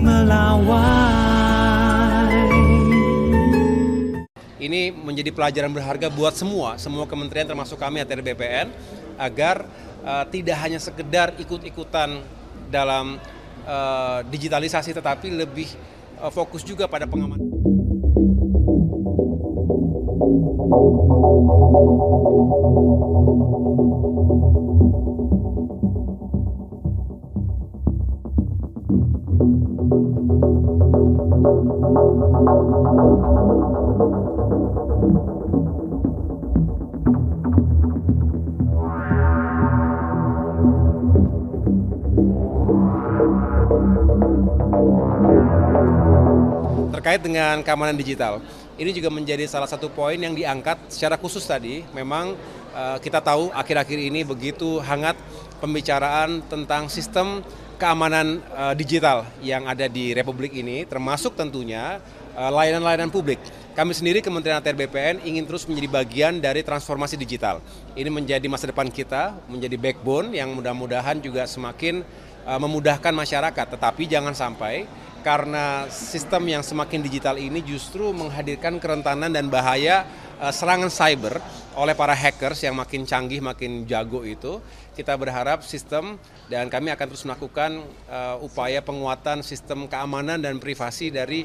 melawai. Ini menjadi pelajaran berharga buat semua kementerian termasuk kami ATR BPN agar tidak hanya sekedar ikut-ikutan dalam digitalisasi tetapi lebih fokus juga pada pengamanan. Terkait dengan keamanan digital, ini juga menjadi salah satu poin yang diangkat secara khusus tadi. Memang kita tahu akhir-akhir ini begitu hangat pembicaraan tentang sistem keamanan digital yang ada di Republik ini, termasuk tentunya layanan-layanan publik. Kami sendiri Kementerian ATR BPN ingin terus menjadi bagian dari transformasi digital. Ini menjadi masa depan kita, menjadi backbone yang mudah-mudahan juga semakin memudahkan masyarakat. Tetapi jangan sampai karena sistem yang semakin digital ini justru menghadirkan kerentanan dan bahaya serangan cyber oleh para hackers yang makin canggih, makin jago itu. Kita berharap sistem dan kami akan terus melakukan upaya penguatan sistem keamanan dan privasi dari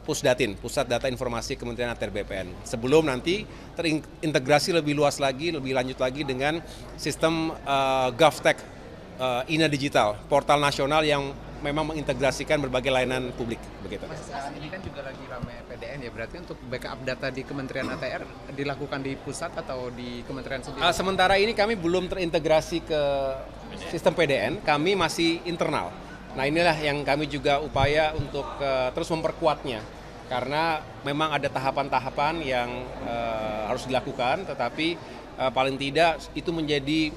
Pusdatin, Pusat Data Informasi Kementerian ATR BPN. Sebelum nanti terintegrasi lebih luas lagi, lebih lanjut lagi dengan sistem GovTech INA Digital, portal nasional yang memang mengintegrasikan berbagai layanan publik begitu. Mas, ini kan juga lagi ramai PDN ya, berarti untuk backup data di Kementerian ATR dilakukan di pusat atau di kementerian sendiri? Sementara ini kami belum terintegrasi ke sistem PDN, kami masih internal. Nah inilah yang kami juga upaya untuk terus memperkuatnya, karena memang ada tahapan-tahapan yang harus dilakukan, tetapi paling tidak itu menjadi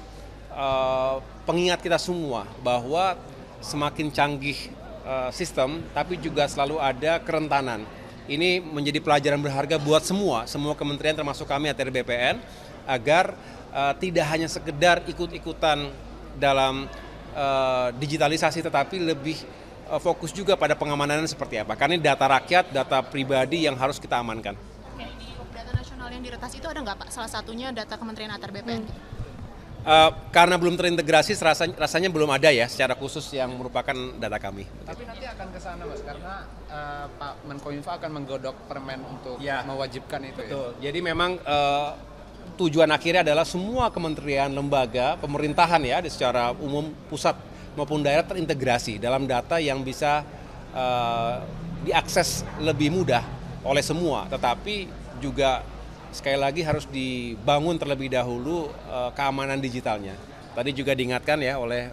pengingat kita semua bahwa semakin canggih sistem, tapi juga selalu ada kerentanan. Ini menjadi pelajaran berharga buat semua kementerian termasuk kami ATR BPN agar tidak hanya sekedar ikut-ikutan dalam digitalisasi, tetapi lebih fokus juga pada pengamanannya seperti apa. Karena ini data rakyat, data pribadi yang harus kita amankan. Oke, di data nasional yang diretas itu ada nggak Pak? Salah satunya data Kementerian ATR BPN. Karena belum terintegrasi, rasanya belum ada ya secara khusus yang merupakan data kami. Tapi nanti akan ke sana Mas, karena Pak Menkominfo akan menggodok permen untuk mewajibkan itu. Betul. Ya? Jadi memang tujuan akhirnya adalah semua kementerian, lembaga, pemerintahan ya secara umum pusat maupun daerah terintegrasi dalam data yang bisa diakses lebih mudah oleh semua, tetapi juga sekali lagi harus dibangun terlebih dahulu keamanan digitalnya. Tadi juga diingatkan ya oleh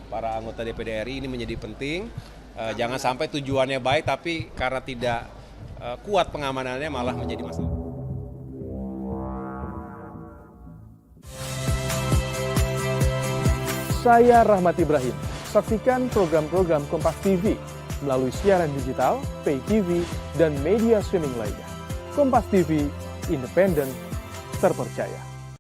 para anggota DPD RI, ini menjadi penting. Jangan sampai tujuannya baik tapi karena tidak kuat pengamanannya malah menjadi masalah. Saya Rahmat Ibrahim. Saksikan program-program Kompas TV melalui siaran digital, pay TV, dan media streaming lainnya. Kompas TV, independen, terpercaya.